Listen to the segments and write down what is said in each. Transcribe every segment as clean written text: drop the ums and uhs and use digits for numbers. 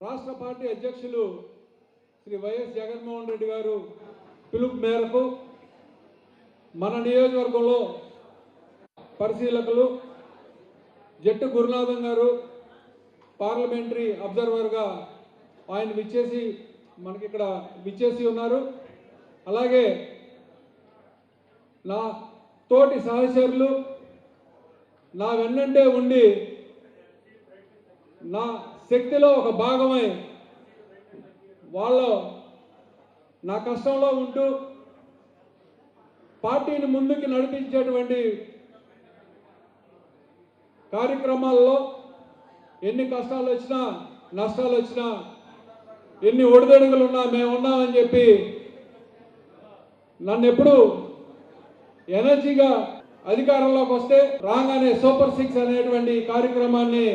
రాష్ట్ర పార్టీ అధ్యక్షులు శ్రీ వైఎస్ జగన్మోహన్ రెడ్డి గారు పిలుపు మేరకు మన నియోజకవర్గంలో పరిశీలకులు జట్టు గురునాథం గారు పార్లమెంటరీ అబ్జర్వర్గా ఆయన విచ్చేసి మనకి ఇక్కడ విచ్చేసి ఉన్నారు. అలాగే నా తోటి సహచరులు నా వెన్నంటే ఉండి నా శక్తిలో ఒక భాగమై వాళ్ళు నా కష్టంలో ఉంటూ పార్టీని ముందుకు నడిపించేటువంటి కార్యక్రమాల్లో ఎన్ని కష్టాలు వచ్చినా నష్టాలు వచ్చినా ఎన్ని ఒడిదొడుగులు ఉన్నా మేము ఉన్నామని చెప్పి నన్ను ఎప్పుడు ఎనర్జీగా అధికారంలోకి వస్తే రాగానే సూపర్ 6 అనేటువంటి కార్యక్రమాన్ని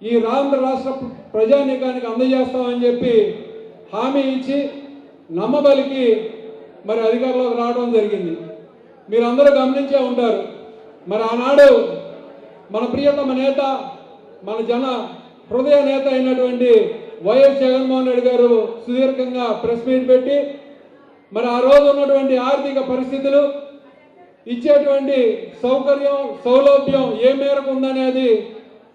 ఈ ఆంధ్ర రాష్ట్ర ప్రజానీకానికి అందజేస్తామని చెప్పి హామీ ఇచ్చి నమ్మబలికి మరి అధికారంలోకి రావడం జరిగింది. మీరందరూ గమనించే ఉంటారు. మరి ఆనాడు మన ప్రియతమ నేత మన జన హృదయ నేత అయినటువంటి వైఎస్ జగన్మోహన్ రెడ్డి గారు సుదీర్ఘంగా ప్రెస్ మీట్ పెట్టి మరి ఆ రోజు ఉన్నటువంటి ఆర్థిక పరిస్థితులు ఇచ్చేటువంటి సౌకర్యం సౌలభ్యం ఏ మేరకు ఉందనేది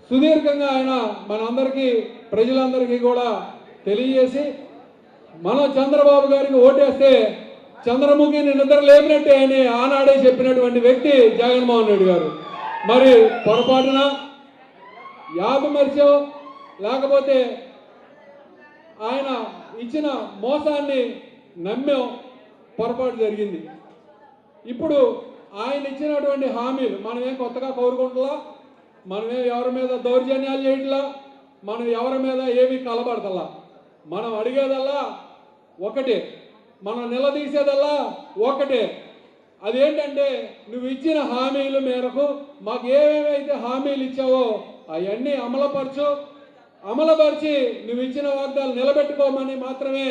సుదీర్ఘంగా ఆయన మనందరికీ ప్రజలందరికీ కూడా తెలియజేసి మనం చంద్రబాబు గారికి ఓటేస్తే చంద్రముఖిని నిద్ర లేపినట్టే అని ఆనాడే చెప్పినటువంటి వ్యక్తి జగన్మోహన్ రెడ్డి గారు. మరి పొరపాటున యాపమర్చో లేకపోతే ఆయన ఇచ్చిన మోసాన్ని నమ్మేం పొరపాటు జరిగింది. ఇప్పుడు ఆయన ఇచ్చినటువంటి హామీలు మనమేం కొత్తగా కోరుకుంటున్నా, మనమేం ఎవరి మీద దౌర్జన్యాలు చేయట్లా, మనం ఎవరి మీద ఏమీ కలబడతలా. మనం అడిగేదల్లా ఒకటే, మనం నిలదీసేదల్లా ఒకటే. అదేంటంటే నువ్వు ఇచ్చిన హామీల మేరకు మాకు ఏమేమైతే హామీలు ఇచ్చావో అవన్నీ అమలుపరిచి నువ్వు ఇచ్చిన వాగ్దాలు నిలబెట్టుకోమని మాత్రమే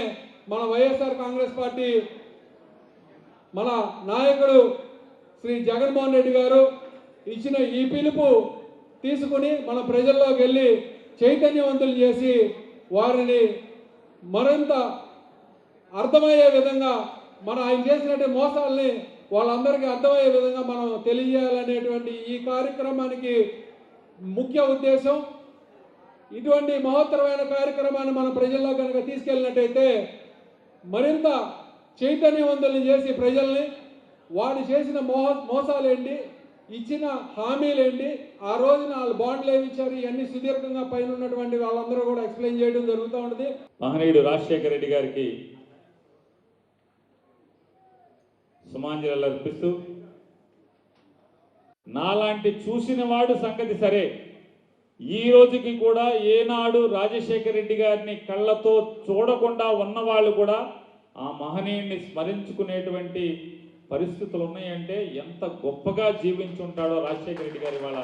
మన వైఎస్ఆర్ కాంగ్రెస్ పార్టీ మన నాయకుడు శ్రీ జగన్మోహన్ రెడ్డి గారు ఇచ్చిన ఈ పిలుపు తీసుకుని మన ప్రజల్లోకి వెళ్ళి చైతన్యవంతులు చేసి వారిని మరింత అర్థమయ్యే విధంగా మన ఆయన చేసినటువంటి మోసాలని వాళ్ళందరికీ అర్థమయ్యే విధంగా మనం తెలియజేయాలనేటువంటి ఈ కార్యక్రమానికి ముఖ్య ఉద్దేశం. ఇటువంటి మహత్తరమైన కార్యక్రమాన్ని మన ప్రజల్లో కనుక తీసుకెళ్ళినట్టయితే మరింత చైతన్యవంతులను చేసి ప్రజల్ని వాడు చేసిన మోసాలేంటి, ఇచ్చిన హామీలేంటి, ఆ రోజున వాళ్ళు బాండ్లు ఏమి ఇచ్చారు, ఇవన్నీ సుదీర్ఘంగా పైన ఉన్నటువంటి వాళ్ళందరూ కూడా ఎక్స్ప్లెయిన్ చేయడం జరుగుతూ ఉంటుంది. మహనీయుడు రాజశేఖర రెడ్డి గారికి సుమాంజలి అర్పిస్తూ నాలాంటి చూసిన వాడు సంగతి సరే, ఈ రోజుకి కూడా ఏనాడు రాజశేఖర రెడ్డి గారిని కళ్ళతో చూడకుండా ఉన్నవాళ్ళు కూడా ఆ మహనీయుడిని స్మరించుకునేటువంటి పరిస్థితులు ఉన్నాయంటే ఎంత గొప్పగా జీవించుంటాడో రాజశేఖర రెడ్డి గారి వాళ్ళ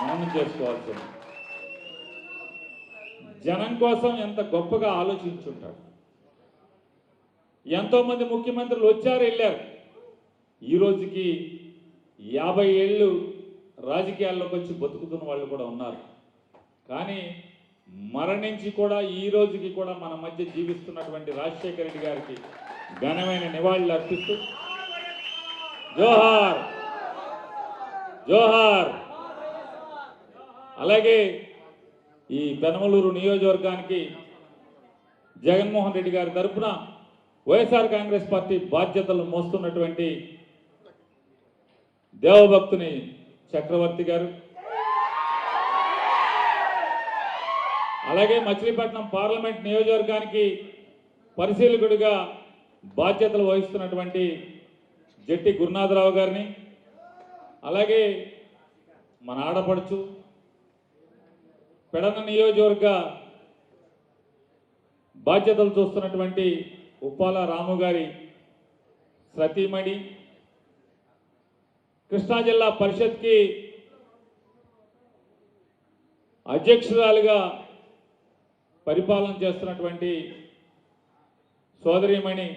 మనం చేసుకోవాల్సింది. జనం కోసం ఎంత గొప్పగా ఆలోచించుంటాడు. ఎంతోమంది ముఖ్యమంత్రులు వచ్చారు వెళ్ళారు. ఈ రోజుకి 50 ఏళ్ళు రాజకీయాల్లోకి వచ్చి బతుకుతున్న వాళ్ళు కూడా ఉన్నారు. కానీ మరణించి కూడా ఈ రోజుకి కూడా మన మధ్య జీవిస్తున్నటువంటి రాజశేఖర రెడ్డి గారికి ఘనమైన నివాళులు అర్పిస్తూ జోహార్ జోహార్. అలాగే ఈ పెనమలూరు నియోజకవర్గానికి జగన్మోహన్ రెడ్డి గారి తరఫున వైఎస్ఆర్ కాంగ్రెస్ పార్టీ బాధ్యతలు మోస్తున్నటువంటి దేవభక్తుని చక్రవర్తి గారు, అలాగే మచిలీపట్నం పార్లమెంట్ నియోజకవర్గానికి పరిశీలకుడిగా బాధ్యతలు వహిస్తున్నటువంటి జట్టి గురునాథరావు గారిని, అలాగే మన ఆడపడుచు పెడన నియోజకవర్గ బాధ్యతలు చూస్తున్నటువంటి ఉప్పాల రాము గారి సతీమణి, కృష్ణా జిల్లా పరిషత్కి అధ్యక్షురాలుగా పరిపాలన చేస్తున్నటువంటి సోదరీమణి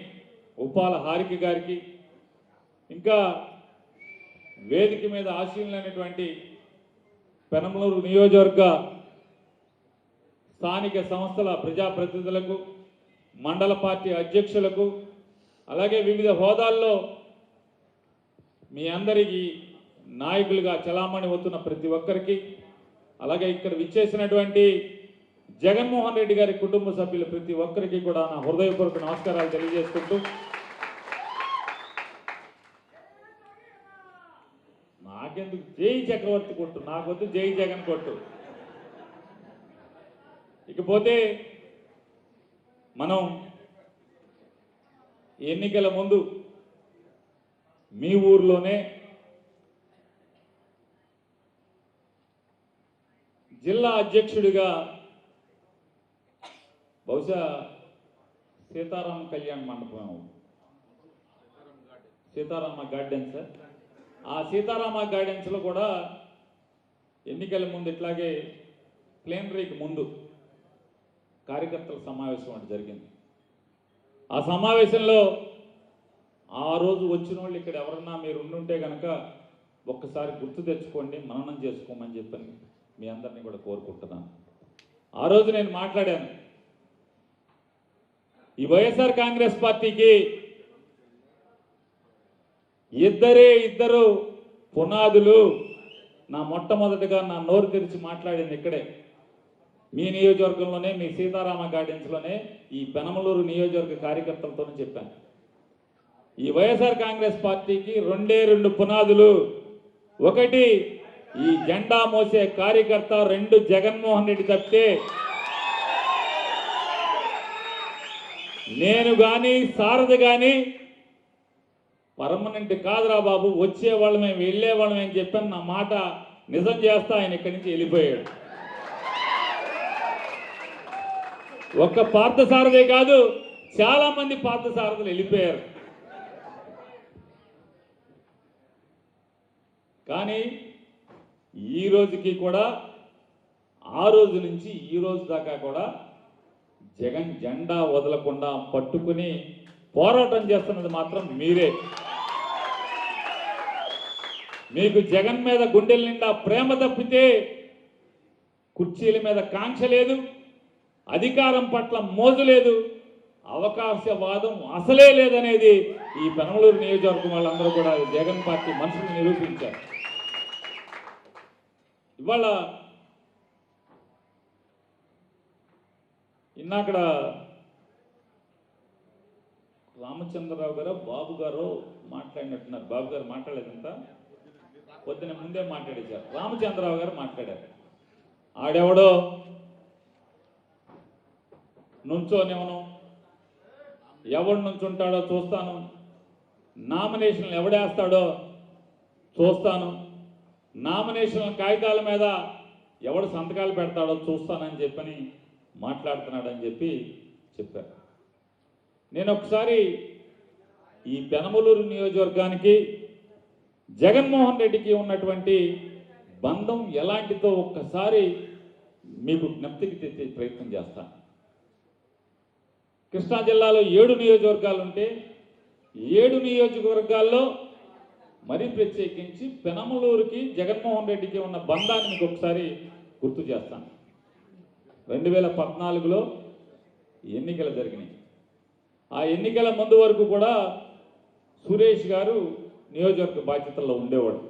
ఉప్పాల హారిక గారికి, ఇంకా వేదిక మీద ఆశీనులైనటువంటి పెనమలూరు నియోజకవర్గ స్థానిక సంస్థల ప్రజాప్రతినిధులకు, మండల పార్టీ అధ్యక్షులకు, అలాగే వివిధ హోదాల్లో మీ అందరికీ నాయకులుగా చలామణి అవుతున్న ప్రతి ఒక్కరికి, అలాగే ఇక్కడ విచ్చేసినటువంటి జగన్మోహన్ రెడ్డి గారి కుటుంబ సభ్యులు ప్రతి ఒక్కరికి కూడా నా హృదయపూర్వక నమస్కారాలు తెలియజేసుకుంటూ, నాకెందుకు జై చక్రవర్తి కొట్టు, నాకొద్దు జై జగన్ కొట్టు. ఇకపోతే మనం ఎన్నికల ముందు మీ ఊర్లోనే జిల్లా అధ్యక్షుడిగా బహుశా సీతారామ కళ్యాణ్ మండపం, సీతారామ గార్డెన్స్, ఆ సీతారామ గార్డెన్స్లో కూడా ఎన్నికల ముందు ఇట్లాగే ప్లేనరీకి ముందు కార్యకర్తల సమావేశం అంటే జరిగింది. ఆ సమావేశంలో ఆ రోజు వచ్చిన వాళ్ళు ఇక్కడ ఎవరన్నా మీరు ఉండుంటే కనుక ఒక్కసారి గుర్తు తెచ్చుకోండి, మననం చేసుకోమని చెప్పని మీ అందరినీ కూడా కోరుకుంటున్నాను. ఆ రోజు నేను మాట్లాడాను, ఈ వైఎస్ఆర్ కాంగ్రెస్ పార్టీకి ఇద్దరు పునాదులు. నా మొట్టమొదటిగా నా నోరు తెరిచి మాట్లాడింది ఇక్కడే, మీ నియోజకవర్గంలోనే, మీ సీతారామ గార్డెన్స్లోనే, ఈ పెనమలూరు నియోజకవర్గ కార్యకర్తలతోనే చెప్పాను. ఈ వైఎస్ఆర్ కాంగ్రెస్ పార్టీకి రెండు పునాదులు. ఒకటి ఈ జెండా మోసే కార్యకర్త, రెండు జగన్మోహన్ రెడ్డి తప్పితే నేను కానీ సారథి కానీ పర్మనెంట్ కాదురా బాబు, వచ్చేవాళ్ళమే వెళ్ళేవాళ్ళమే అని చెప్పాను. నా మాట నిజం చేస్తా ఆయన ఇక్కడి నుంచి వెళ్ళిపోయాడు. ఒక్క పార్థసారథే కాదు, చాలా మంది పార్థసారథులు వెళ్ళిపోయారు. కానీ ఈ రోజుకి కూడా, ఆ రోజు నుంచి ఈ రోజు దాకా కూడా జగన్ జెండా వదలకుండా పట్టుకుని పోరాటం చేస్తున్నది మాత్రం మీరే. మీకు జగన్ మీద గుండెల నిండా ప్రేమ తప్పితే కుర్చీల మీద కాంక్ష లేదు, అధికారం పట్ల మోజు లేదు, అవకాశవాదం అసలే లేదనేది ఈ పెనమలూరు నియోజకవర్గం వాళ్ళందరూ కూడా జగన్ పార్టీ మనుషులు నిరూపించారు. ఇవాళ ఇన్నాకడ రామచంద్రరావు గారు, బాబు గారు మాట్లాడినట్టున్నారు. బాబు గారు మాట్లాడలేదంతా, పొద్దున ముందే మాట్లాడేశారు. రామచంద్రరావు గారు మాట్లాడారు. ఆడెవడో నుంచోనివ్వను, ఎవడు నుంచుంటాడో చూస్తాను, నామినేషన్లు ఎవడేస్తాడో చూస్తాను, నామినేషన్ కాగితాల మీద ఎవడు సంతకాలు పెడతాడో చూస్తానని చెప్పని మాట్లాడుతున్నాడని చెప్పారు. నేను ఒకసారి ఈ పెనమలూరు నియోజకవర్గానికి జగన్మోహన్ రెడ్డికి ఉన్నటువంటి బంధం ఎలాంటిదో ఒక్కసారి మీకు జ్ఞప్తికి తెచ్చే ప్రయత్నం చేస్తాను. కృష్ణా జిల్లాలో 7 నియోజకవర్గాలు ఉంటే 7 నియోజకవర్గాల్లో మరీ ప్రత్యేకించి పెనమలూరుకి జగన్మోహన్ రెడ్డికి ఉన్న బంధాన్ని మీకు ఒకసారి గుర్తు చేస్తాను. 2014లో ఎన్నికలు జరిగినాయి. ఆ ఎన్నికల ముందు వరకు కూడా సురేష్ గారు నియోజకవర్గ బాధ్యతల్లో ఉండేవాడు.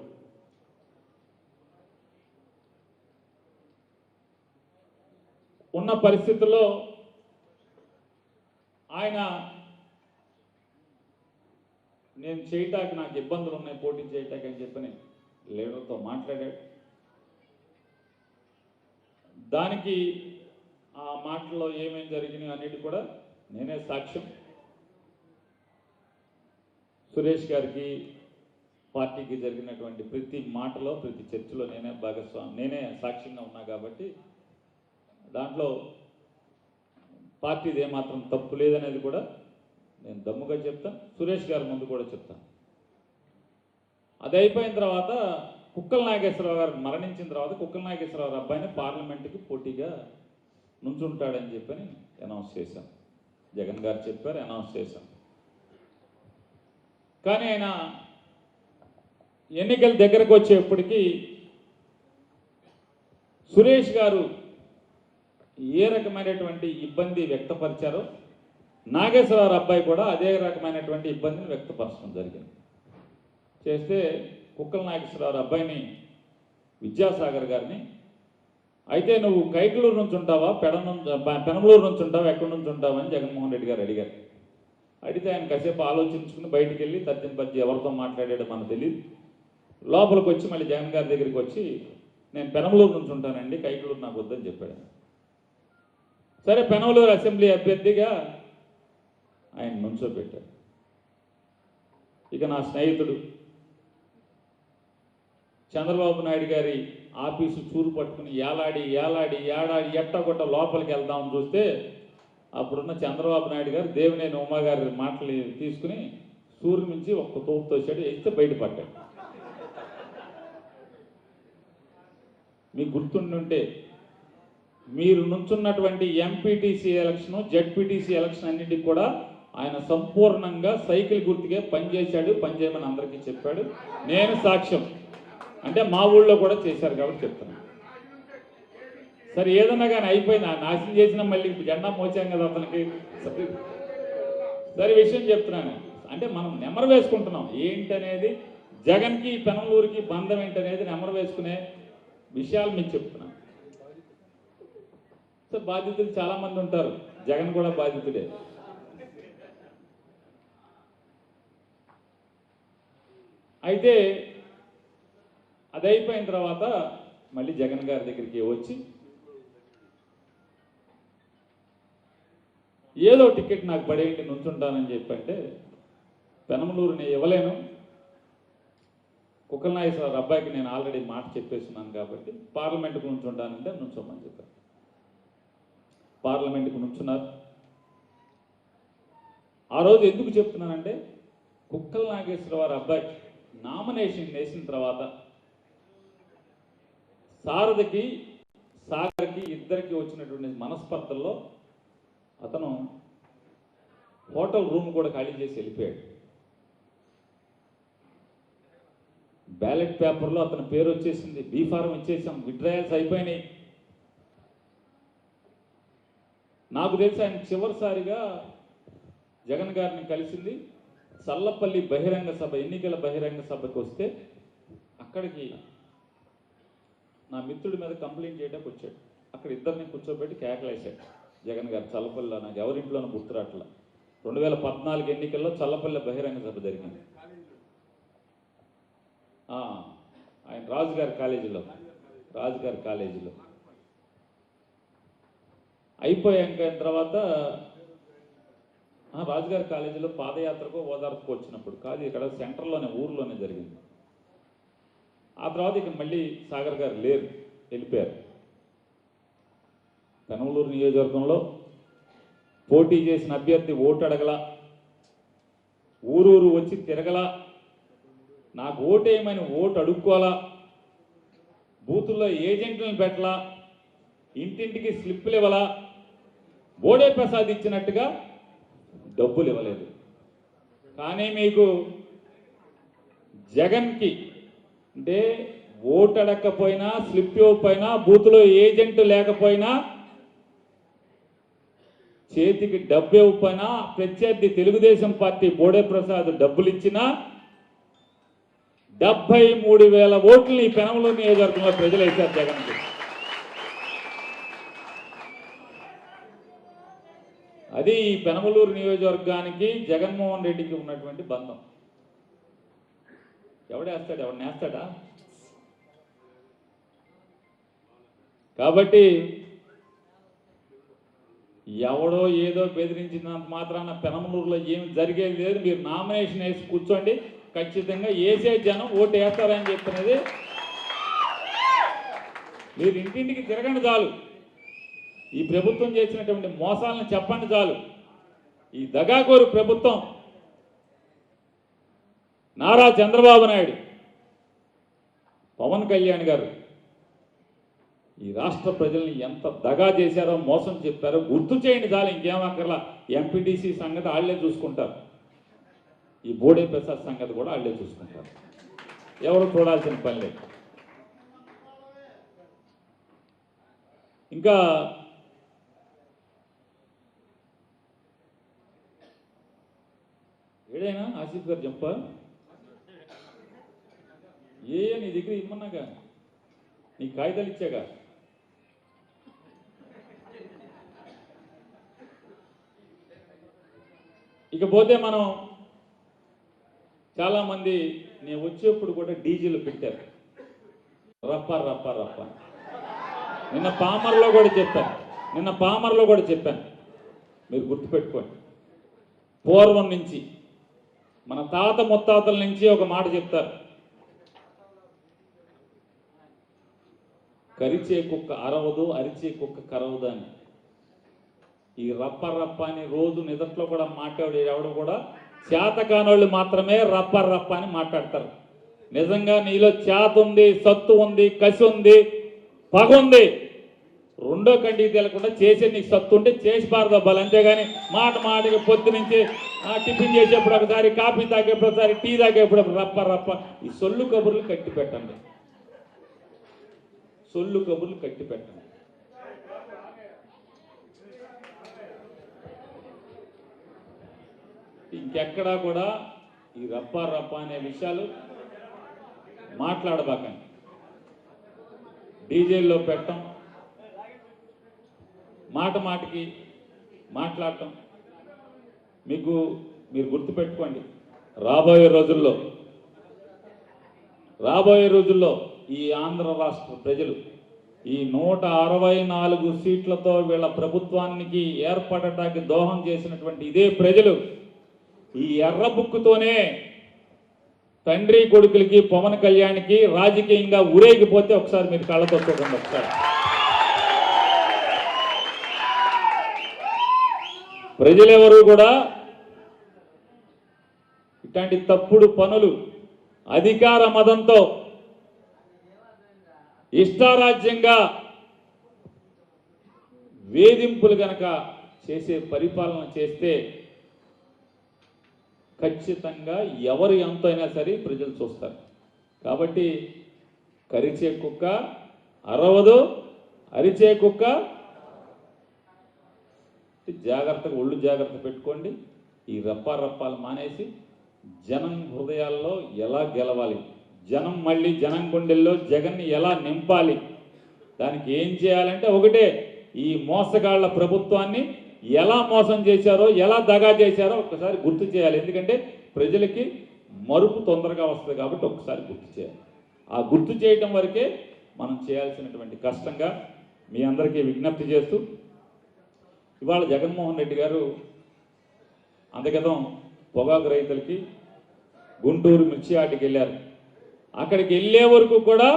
ఉన్న పరిస్థితుల్లో ఆయన నేను చేయటానికి నాకు ఇబ్బందులు ఉన్నాయి, పోటీ చేయటానికి అని చెప్పని లీడర్తో మాట్లాడాడు. దానికి ఆ మాటల్లో ఏమేమి జరిగినాయి అనేది కూడా నేనే సాక్ష్యం. సురేష్ గారికి పార్టీకి జరిగినటువంటి ప్రతి మాటలో, ప్రతి చర్చలో నేనే సాక్ష్యంగా ఉన్నా కాబట్టి దాంట్లో పార్టీది ఏమాత్రం తప్పు లేదనేది కూడా నేను దమ్ముగా చెప్తాను. సురేష్ గారి ముందు కూడా చెప్తాను. అది అయిపోయిన తర్వాత కుక్కల నాగేశ్వరరావు గారు మరణించిన తర్వాత కుక్కల నాగేశ్వరరావు అబ్బాయిని పార్లమెంటుకి పోటీగా నుంచుంటాడని చెప్పని అనౌన్స్ చేశాం. జగన్ గారు చెప్పారు, అనౌన్స్ చేశాం. కానీ ఆయన ఎన్నికల దగ్గరకు వచ్చేప్పటికీ సురేష్ గారు ఏ రకమైనటువంటి ఇబ్బంది వ్యక్తపరిచారో నాగేశ్వరరావు అబ్బాయి కూడా అదే రకమైనటువంటి ఇబ్బందిని వ్యక్తపరచడం జరిగింది. చేస్తే కుక్కల నాగేశ్వరరావు అబ్బాయిని విద్యాసాగర్ గారిని, అయితే నువ్వు కైకలూరు నుంచి ఉంటావా పెనమలూరు నుంచి ఉంటావా ఎక్కడి నుంచి ఉంటావా అని జగన్మోహన్ రెడ్డి గారు అడిగారు. అడిగితే ఆయన కాసేపు ఆలోచించుకుని బయటికి వెళ్ళి తర్జన పచ్చి ఎవరితో మాట్లాడాడో మనకు తెలియదు. లోపలికి వచ్చి మళ్ళీ జగన్ గారి దగ్గరికి వచ్చి నేను పెనమలూరు నుంచి ఉంటానండి, కైకలూరు నాకు వద్దని చెప్పాడు. సరే, పెనమలూరు అసెంబ్లీ అభ్యర్థిగా ఆయన నుంచోబెట్టారు. ఇక నా స్నేహితుడు చంద్రబాబు నాయుడు గారి ఆఫీసు చూరు పట్టుకుని ఏలాడి ఎట్టగొట్ట లోపలికి వెళ్దామని చూస్తే అప్పుడున్న చంద్రబాబు నాయుడు గారు దేవినేని ఉమా గారి మాటలు తీసుకుని సూర్యు నుంచి ఒక్క తోపు తోసాడు, వేస్తే బయటపడ్డాడు. మీకు గుర్తుండుంటే మీరు నుంచున్నటువంటి ఎంపీటీసీ ఎలక్షన్, జెడ్పీటీసీ ఎలక్షన్ అన్నింటికి కూడా ఆయన సంపూర్ణంగా సైకిల్ గుర్తుకే పనిచేశాడు, పనిచేయమని అందరికీ చెప్పాడు. నేను సాక్ష్యం, అంటే మా ఊళ్ళో కూడా చేశారు కాబట్టి చెప్తున్నాను. సరే, ఏదన్నా కానీ అయిపోయింది, నాశనం చేసినా మళ్ళీ జెండా మోచాం కదా అతనికి. సరే, విషయం చెప్తున్నాను, అంటే మనం నెమరు వేసుకుంటున్నాం ఏంటనేది, జగన్కి పెనమలూరుకి బంధం ఏంటనేది నెమరు వేసుకునే విషయాలు మీకు చెప్తున్నాను. సో బాధితులు చాలామంది ఉంటారు, జగన్ కూడా బాధితుడే. అయితే అది అయిపోయిన తర్వాత మళ్ళీ జగన్ గారి దగ్గరికి వచ్చి ఏదో టికెట్ నాకు పడేయండి నుంచుంటానని చెప్పంటే, పెనమలూరు నేను ఇవ్వలేను, కుక్కల నాగేశ్వరరావు అబ్బాయికి నేను ఆల్రెడీ మాట చెప్పేస్తున్నాను కాబట్టి పార్లమెంటుకు నుంచుంటానంటే నుంచోమని చెప్పారు. పార్లమెంటుకు నుంచున్నారు. ఆ రోజు ఎందుకు చెప్తున్నానంటే, కుక్కల నాగేశ్వరరావు అబ్బాయి నామినేషన్ వేసిన తర్వాత సారథికి సాగర్కి ఇద్దరికి వచ్చినటువంటి మనస్పర్ధల్లో అతను హోటల్ రూమ్ కూడా ఖాళీ చేసి వెళ్ళిపోయాడు. బ్యాలెట్ పేపర్లో అతని పేరు వచ్చేసింది, బీ ఫారం ఇచ్చేసాం, విత్డ్రాయల్స్ అయిపోయినాయి. నాకు తెలిసి ఆయన చివరిసారిగా జగన్ గారిని కలిసింది చల్లపల్లి బహిరంగ సభ, ఎన్నికల బహిరంగ సభకు వస్తే అక్కడికి నా మిత్రుడి మీద కంప్లైంట్ చేయడానికి వచ్చాడు. అక్కడ ఇద్దరిని కూర్చోబెట్టి కేకలేశాడు జగన్ గారు. చల్లపల్లిలో నాకు ఎవరింట్లోనూ గుర్తురాట్ల 2014 ఎన్నికల్లో చల్లపల్లి బహిరంగ సభ జరిగింది. ఆయన రాజుగారి కాలేజీలో అయిపోయాక తర్వాత రాజుగారి కాలేజీలో పాదయాత్రకు ఓదార్పుకు వచ్చినప్పుడు కాదు, ఇక్కడ సెంటర్లోనే ఊర్లోనే జరిగింది. ఆ తర్వాత ఇక మళ్ళీ సాగర్ గారు లేరు, వెళ్ళిపోయారు. పెనమలూరు నియోజకవర్గంలో పోటీ చేసిన అభ్యర్థి ఓటు అడగల, ఊరూరు వచ్చి తిరగల, నాకు ఓటేయమని ఓటు అడుక్కోవాలా, బూతుల్లో ఏజెంట్లను పెట్టలా, ఇంటింటికి స్లిప్పులు ఇవ్వాలా, బోడే ప్రసాద్ ఇచ్చినట్టుగా డబ్బులు ఇవ్వలేదు. కానీ మీకు జగన్కి అంటే ఓటు అడగకపోయినా, స్లిప్ ఇవ్వకపోయినా, బూత్లో ఏజెంట్ లేకపోయినా, చేతికి డబ్బు ఇవ్వకపోయినా, ప్రత్యర్థి తెలుగుదేశం పార్టీ బోడే ప్రసాద్ డబ్బులు ఇచ్చినా 73,000 ఓట్లు ఈ పెనమలూరు నియోజకవర్గంలో ప్రజలు వేశారు జగన్కి. అది ఈ పెనమలూరు నియోజకవర్గానికి జగన్మోహన్ రెడ్డికి ఉన్నటువంటి బంధం. ఎవడేస్తాడు, ఎవరిని వేస్తాడా? కాబట్టి ఎవడో ఏదో బెదిరించినంత మాత్రాన పెనమలూరులో ఏమి జరిగేది లేదు. మీరు నామినేషన్ వేసి కూర్చోండి, ఖచ్చితంగా వేసే జనం ఓటు వేస్తారని చెప్పినది. మీరు ఇంటింటికి తిరగండి చాలు, ఈ ప్రభుత్వం చేసినటువంటి మోసాలను చెప్పండి చాలు. ఈ దగాకోరు ప్రభుత్వం, నారా చంద్రబాబు నాయుడు, పవన్ కళ్యాణ్ గారు ఈ రాష్ట్ర ప్రజల్ని ఎంత దగా చేశారో, మోసం చెప్పారో గుర్తు చేయండి చాలు. ఇంకేం అక్కర్లా. ఎంపీటీసీ సంగతి వాళ్ళే చూసుకుంటారు, ఈ బోడే ప్రసాద్ సంగతి కూడా వాళ్ళే చూసుకుంటారు, ఎవరు చూడాల్సిన పని లేదు. ఇంకా ఏదైనా ఆసిఫ్ గారు చెప్ప నీ దగ్గర ఇమ్మన్నాగా నీ కాగితాలు ఇచ్చాగా. ఇకపోతే మనం చాలామంది నేను వచ్చేప్పుడు కూడా డీజిల్ పెట్టారు, రప్ప రప్ప రప్ప. నిన్న పామర్లో కూడా చెప్పాను, మీరు గుర్తుపెట్టుకోండి. పూర్వం నుంచి మన తాత ముత్తాతల నుంచి ఒక మాట చెప్తారు, కరిచే కుక్క అరవదు, అరిచే కుక్క కరవదు అని. ఈ రప్ప రప్ప అని రోజు నిదట్లో కూడా మాట్లాడే ఎవడు కూడా చేతకానోళ్ళు మాత్రమే రప్ప రప్ప అని మాట్లాడతారు. నిజంగా నీలో చేత ఉంది, సత్తు ఉంది, కసి ఉంది, పగ ఉంది, రెండో కంటికి తెలకుండా చేసే నీకు సత్తు ఉంటే చేసి పారదబ్బాలి. అంతేగాని మాటకి పొద్దు నుంచి టిఫిన్ చేసేప్పుడు ఒకసారి, కాఫీ తాగేప్పుడు ఒకసారి, టీ తాగేప్పుడు రప్ప రప్ప. ఈ సొల్లు కబుర్లు కట్టి పెట్టండి, సొల్లు కబుర్లు కట్టి పెట్టండి. ఇంకెక్కడా కూడా ఈ రప్ప రప్ప అనే విషయాలు మాట్లాడబాకండి. డీజేల్లో పెట్టడం, మాటకి మాట్లాడటం. మీరు గుర్తుపెట్టుకోండి, రాబోయే రోజుల్లో ఈ ఆంధ్ర రాష్ట్ర ప్రజలు ఈ 164 సీట్లతో వీళ్ళ ప్రభుత్వానికి ఏర్పడటానికి దోహం చేసినటువంటి ఇదే ప్రజలు ఈ ఎర్ర బుక్కుతోనే తండ్రి కొడుకులకి, పవన్ కళ్యాణ్కి రాజకీయంగా ఊరేగిపోతే ఒకసారి మీరు కళ్ళతో చూడండి. ఒకసారి ప్రజలెవరూ కూడా ఇట్లాంటి తప్పుడు పనులు, అధికార మదంతో ఇష్టారాజ్యంగా వేధింపులు గనక చేసే పరిపాలన చేస్తే ఖచ్చితంగా ఎవరు ఎంతైనా సరే ప్రజలు చూస్తారు. కాబట్టి కరిచే కుక్క అరవదు, అరిచే కుక్క జాగ్రత్తగా ఒళ్ళు జాగ్రత్త పెట్టుకోండి. ఈ రప్పాలు మానేసి జనం హృదయాల్లో ఎలా గెలవాలి, జనం గుండెల్లో జగన్ని ఎలా నింపాలి, దానికి ఏం చేయాలంటే ఒకటే, ఈ మోసగాళ్ల ప్రభుత్వాన్ని ఎలా మోసం చేశారో, ఎలా దగా చేశారో ఒక్కసారి గుర్తు చేయాలి. ఎందుకంటే ప్రజలకి మరుపు తొందరగా వస్తుంది కాబట్టి ఒక్కసారి గుర్తు చేయాలి. ఆ గుర్తు చేయటం వరకే మనం చేయాల్సినటువంటి కష్టంగా మీ అందరికీ విజ్ఞప్తి చేస్తూ, ఇవాళ జగన్మోహన్ రెడ్డి గారు అంతగతం పొగాకు రైతులకి గుంటూరు మిర్చి యార్డుకి వెళ్ళారు. అక్కడికి వెళ్ళే వరకు కూడా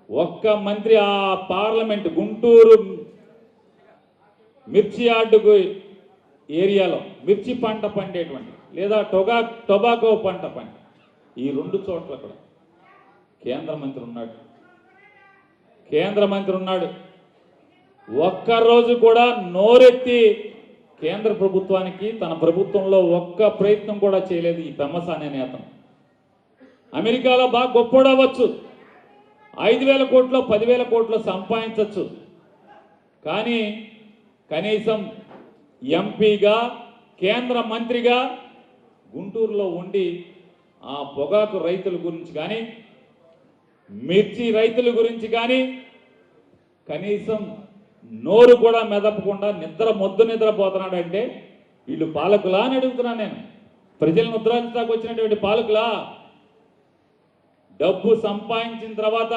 ఒక్క మంత్రి ఆ పార్లమెంట్ గుంటూరు మిర్చి యార్డుకు ఏరియాలో మిర్చి పంట పండేటువంటి లేదా టొబాకో పంట పంట ఈ 2 చోట్ల కూడా కేంద్ర మంత్రి ఉన్నాడు. ఒక్కరోజు కూడా నోరెత్తి కేంద్ర ప్రభుత్వానికి తన ప్రభుత్వంలో ఒక్క ప్రయత్నం కూడా చేయలేదు ఈ పెమ్మసాని అనే అతను. అమెరికాలో బాగా గొప్పోడవచ్చు, 5,000 కోట్లు 10,000 కోట్లు సంపాదించవచ్చు, కానీ కనీసం ఎంపీగా, కేంద్ర మంత్రిగా గుంటూరులో ఉండి ఆ పొగాకు రైతుల గురించి కానీ, మిర్చి రైతుల గురించి కానీ కనీసం నోరు కూడా మెదపకుండా మొద్దు నిద్రపోతున్నాడంటే వీళ్ళు పాలకులా అని అడుగుతున్నాను నేను. ప్రజలను ఉద్ధరించడానికి వచ్చినటువంటి పాలకులా? డబ్బు సంపాదించిన తర్వాత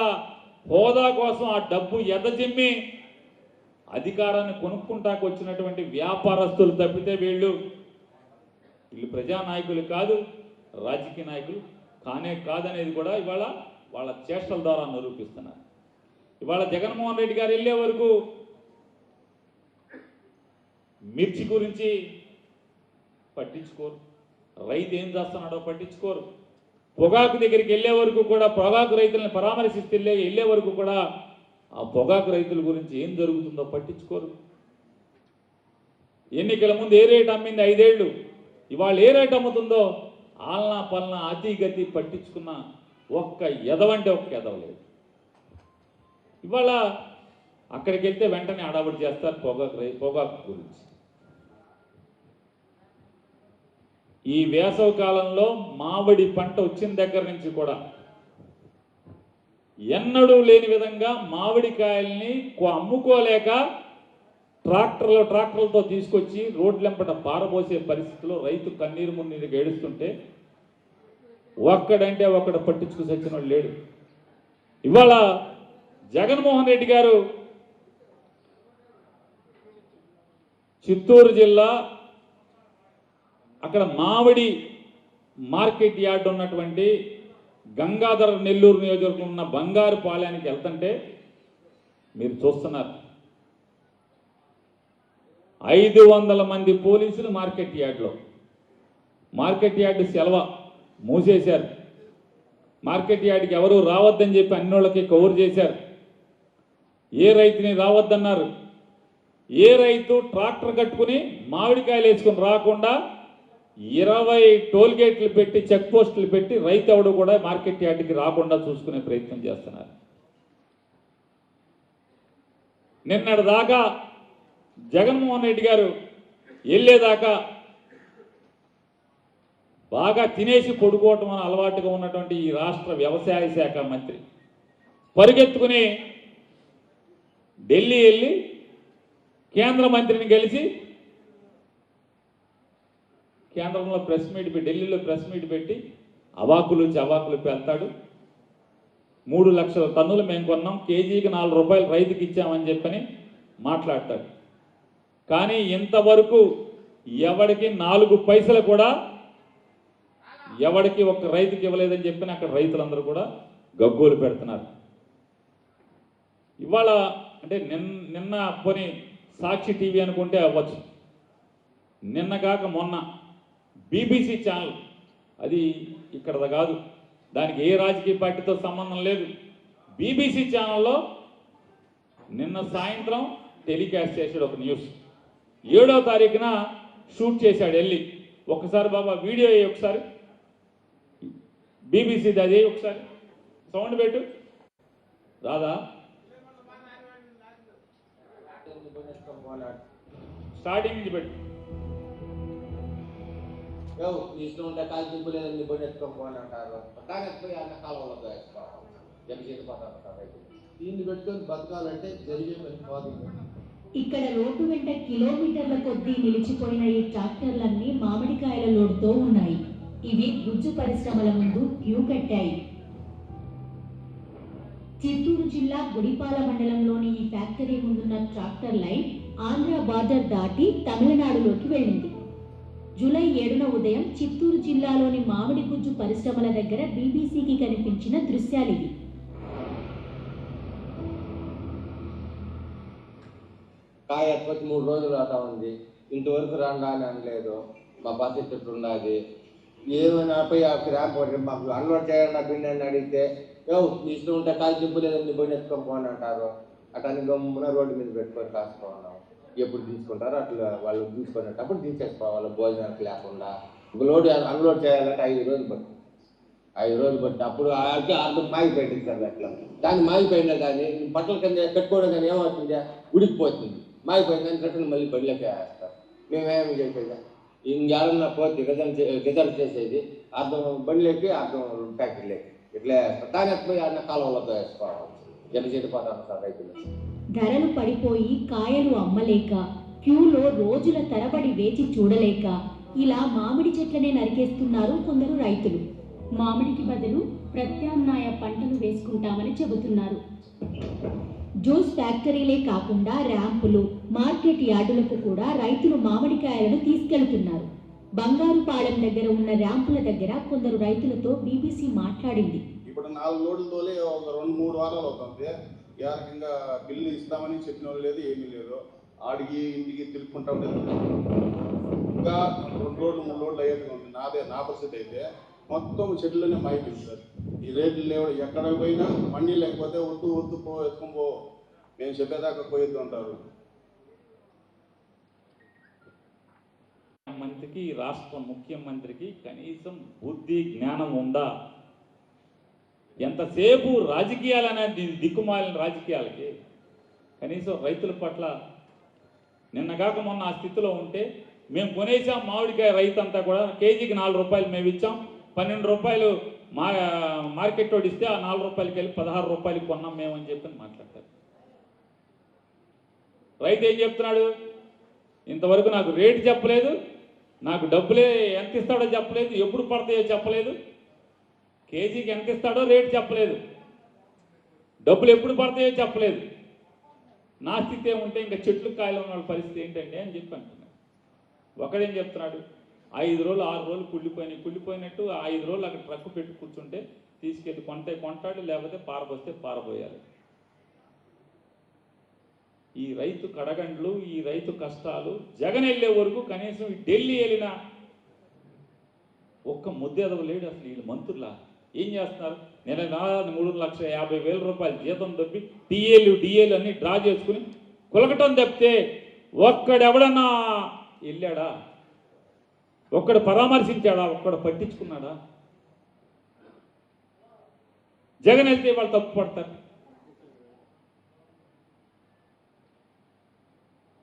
హోదా కోసం ఆ డబ్బు ఎదజిమ్మి అధికారాన్ని కొనుక్కుంటాకు వచ్చినటువంటి వ్యాపారస్తులు తప్పితే వీళ్ళు ప్రజానాయకులు కాదు, రాజకీయ నాయకులు కాదనేది కూడా ఇవాళ వాళ్ళ చేష్టల ద్వారా నిరూపిస్తున్నారు. ఇవాళ జగన్మోహన్ రెడ్డి గారు వెళ్ళే వరకు మిర్చి గురించి పట్టించుకోరు, రైతు ఏం చేస్తున్నాడో పట్టించుకోరు. పొగాకు దగ్గరికి వెళ్ళే వరకు కూడా, పొగాకు రైతులను పరామర్శిస్తే వెళ్ళే వరకు కూడా ఆ పొగాకు రైతుల గురించి ఏం జరుగుతుందో పట్టించుకోరు. ఎన్నికల ముందు ఏ రేటు అమ్మింది 5 ఏళ్ళు, ఇవాళ ఏ రేటు అమ్ముతుందో ఆలనా పలనా అతి గతి పట్టించుకున్న ఒక్క ఎదవంటే ఒక్క ఎదవలేదు. ఇవాళ అక్కడికి వెళ్తే వెంటనే హడావుడి చేస్తారు పొగాకు గురించి. ఈ వేసవి కాలంలో మామిడి పంట వచ్చిన దగ్గర నుంచి కూడా ఎన్నడూ లేని విధంగా మామిడికాయల్ని అమ్ముకోలేక ట్రాక్టర్లతో తీసుకొచ్చి రోడ్లెంపట పారబోసే పరిస్థితిలో రైతు కన్నీరు మున్నీరుగా ఏడుస్తుంటే ఒక్కడంటే ఒక్కడు పట్టించుకు సచ్చిన వాడు లేడు. ఇవాళ జగన్మోహన్ రెడ్డి గారు చిత్తూరు జిల్లా అక్కడ మామిడి మార్కెట్ యార్డ్ ఉన్నటువంటి గంగాధర నెల్లూరు నియోజకవర్గం ఉన్న బంగారు పాలయానికి వెళ్తుంటే మీరు చూస్తున్నారు 500 మంది పోలీసులు మార్కెట్ యార్డ్లో. మార్కెట్ యార్డు సెలవు మూసేశారు. మార్కెట్ యార్డ్కి ఎవరు రావద్దని చెప్పి అన్నోళ్ళకి కవర్ చేశారు. ఏ రైతుని రావద్దన్నారు. ఏ రైతు ట్రాక్టర్ కట్టుకుని మామిడికాయలు వేసుకుని రాకుండా 20 టోల్ గేట్లు పెట్టి చెక్ పోస్టులు పెట్టి రైతు ఎవడు కూడా మార్కెట్ యార్డ్కి రాకుండా చూసుకునే ప్రయత్నం చేస్తున్నారు. నిన్నటి దాకా జగన్మోహన్ రెడ్డి గారు వెళ్ళేదాకా బాగా తినేసి పడుకోవటం అని అలవాటుగా ఉన్నటువంటి ఈ రాష్ట్ర వ్యవసాయ శాఖ మంత్రి పరిగెత్తుకుని ఢిల్లీ వెళ్ళి కేంద్ర మంత్రిని కలిసి కేంద్రంలో ఢిల్లీలో ప్రెస్ మీట్ పెట్టి అవాకులు చవాకులు వెళ్తాడు. 3 లక్షల టన్నులు మేము కొన్నాం, కేజీకి 4 రూపాయలు రైతుకి ఇచ్చామని చెప్పని మాట్లాడతాడు. కానీ ఇంతవరకు ఎవరికి 4 పైసలు కూడా ఎవరికి ఒక రైతుకి ఇవ్వలేదని చెప్పిన అక్కడ రైతులందరూ కూడా గగ్గోలు పెడుతున్నారు. ఇవాళ అంటే నిన్న పోనీ సాక్షి టీవీ అనుకుంటే అవ్వచ్చు, నిన్న కాక మొన్న బీబీసీ ఛానల్, అది ఇక్కడది కాదు, దానికి ఏ రాజకీయ పార్టీతో సంబంధం లేదు, బీబీసీ ఛానల్లో నిన్న సాయంత్రం టెలికాస్ట్ చేశాడు ఒక న్యూస్. 7వ తారీఖున షూట్ చేశాడు వెళ్ళి. ఒకసారి బాబా వీడియో ఒకసారి బీబీసీది అదే ఒకసారి సౌండ్ పెట్టు రాదా, స్టార్టింగ్ నుంచి పెట్టు. ఇష్టం ఉంటే కాలు దింపులేదని బండి ఎత్తుకోని అంటారు. కానీ పోయి అన్న కాలంలో దీన్ని పెట్టుకొని బతకాలంటే జరిగే కాదు. ఇక్కడ రోడ్డు వెంట కిలోమీటర్ల కొద్దీ నిలిచిపోయిన ఈ ట్రాక్టర్లన్నీ మామిడికాయల లోడుతో ఉన్నాయి. ఇవి గుజ్జు పరిశ్రమల ముందు క్యూ కట్టాయి. చిత్తూరు జిల్లా గుడిపాల మండలంలోని ఈ ఫ్యాక్టరీ ముందున్న ట్రాక్టర్ లైన్ ఆంధ్ర బార్డర్ దాటి తమిళనాడులోకి వెళ్ళింది. జూలై 7న ఉదయం చిత్తూరు జిల్లాలోని మామిడి గుజ్జు పరిశ్రమల దగ్గర బీబీసీకి కనిపించిన దృశ్యాలివి. కాయ ఎత్తుకొచ్చి 3 రోజులు అవుతా ఉంది, ఇంతవరకు రండా అని అనలేదు. మా పరిస్థితి ఉన్నది. ఏమైనా పోయి ఆ క్రాంప్ మాకు అన్లోడ్ చేయాలన్నా బండి అని అడిగితే ఇష్టం ఉంటే కాలు దింపులేదని బండి ఎత్తుకొని అంటారు. అట్లా గమ్మున రోడ్డు మీద పెట్టుకొని కాసుకోన్నాం. ఎప్పుడు తీసుకుంటారో అట్లా వాళ్ళు తీసుకునేటప్పుడు తీసేసుకోవాలి, భోజనానికి లేకుండా. లోడ్ అన్లోడ్ చేయాలంటే 5 రోజులు పడుతుంది. 5 రోజులు పడుతుంది. అప్పుడు అర్థం మాగిపోయింది సార్. అట్లా దాన్ని మాగిపోయినా కానీ బట్టల కింద పెట్టుకోవడం కానీ ఏమవుతుంది, ఉడికిపోతుంది. మాగిపోయింది కానీ రిటర్న్ మళ్ళీ బండిలోకి వేస్తారు. మేమేమి చేసేది ఇంకేమన్నా పోతే రిజల్ట్ చేసేది అర్థం బండిలోకి అర్థం ఫ్యాక్టరీలోకి ఇట్లా వేస్తారు. దాని పోయి అన్న కాలంలో వేసుకోవాలి. చెడిపోతారు సార్ రైతులు. ధరలు పడిపోయి కాయలు అమ్మలేక క్యూలో రోజుల తరబడి వేచి చూడలేక ఇలా మామిడి చెట్లనే నరికేస్తున్నారు కొందరు రైతులు. మామిడికి బదులు ప్రత్యామ్నాయ పంటలు వేసుకుంటామని చెబుతున్నారు. జ్యూస్ ఫ్యాక్టరీలే కాకుండా ర్యాంపులు, మార్కెట్ యార్డులకు కూడా రైతులు మామిడికాయలను తీసుకెళ్తున్నారు. బంగారుపాలెం దగ్గర ఉన్న ర్యాంపుల దగ్గర కొందరు రైతులతో బీబీసీ మాట్లాడింది. ఇప్పుడు 4 లోడ్లు తోలి ఒక 2-3 వారాలు అవుతుంది. ఇంకా బిల్లు ఇస్తామని చెప్పిన వాళ్ళు లేదు, ఏమీ లేదు. ఆడికి ఇంటికి తిరుక్కుంటా ఉండేది. ఇంకా 2 రోడ్లు 3 రోడ్లు అయ్యేట్టుగా ఉంది. నా పరిస్థితి అయితే మొత్తం చెట్లనే మాయిపోయింది సార్. ఈ రేట్లు లేవు. ఎక్కడ పోయినా మండి లేకపోతే వద్దు ఎత్తుకొని పో, మేము చెప్పేదాకా పోయేద్దు అంటారు. మంత్రికి, రాష్ట్ర ముఖ్యమంత్రికి కనీసం బుద్ధి జ్ఞానం ఉందా? ఎంతసేపు రాజకీయాలనేది దిక్కుమాలిన రాజకీయాలకి కనీసం రైతుల పట్ల నిన్నగాక మొన్న ఆ స్థితిలో ఉంటే మేము కొనేసాం మామిడికాయ రైతు అంతా కూడా కేజీకి 4 రూపాయలు మేము ఇచ్చాం, 12 రూపాయలు మార్కెట్ వాడు ఇస్తే ఆ 4 రూపాయలకి వెళ్ళి 16 రూపాయలకి కొన్నాం మేము అని చెప్పి మాట్లాడతారు. రైతు ఏం చెప్తున్నాడు, ఇంతవరకు నాకు రేటు చెప్పలేదు, నాకు డబ్బులే ఎంత ఇస్తాడో చెప్పలేదు, ఎప్పుడు పడతాయో చెప్పలేదు, కేజీకి ఎంత ఇస్తాడో రేటు చెప్పలేదు, డబ్బులు ఎప్పుడు పడతాయో చెప్పలేదు. నా స్థితి ఏముంటే ఇంకా చెట్లు కాయలు ఉన్న వాళ్ళ పరిస్థితి ఏంటండి అని చెప్పి అంటున్నాడు. ఒకడేం చెప్తున్నాడు, 5 రోజులు 6 రోజులు కుళ్ళిపోయినట్టు 5 రోజులు అక్కడ ట్రక్కు పెట్టి కూర్చుంటే తీసుకెళ్ళి కొంటాడు, లేకపోతే పారబోస్తే పారబోయాలి. ఈ రైతు కడగండ్లు, ఈ రైతు కష్టాలు జగన్ వెళ్ళే వరకు కనీసం ఢిల్లీ వెళ్ళిన ఒక్క ముద్దెదవ లేడు. అసలు వీళ్ళు మంత్రులా ఏం చేస్తున్నారు? నెల 3,50,000 రూపాయలు జీతం దొబ్బి డిఏలు అన్ని డ్రా చేసుకుని కులకటం తప్పితే ఒక్కడెవడన్నా వెళ్ళాడా? ఒక్కడు పరామర్శించాడా? ఒక్కడు పట్టించుకున్నాడా? జగన్ వెళ్తే వాళ్ళు తప్పు పడతారు.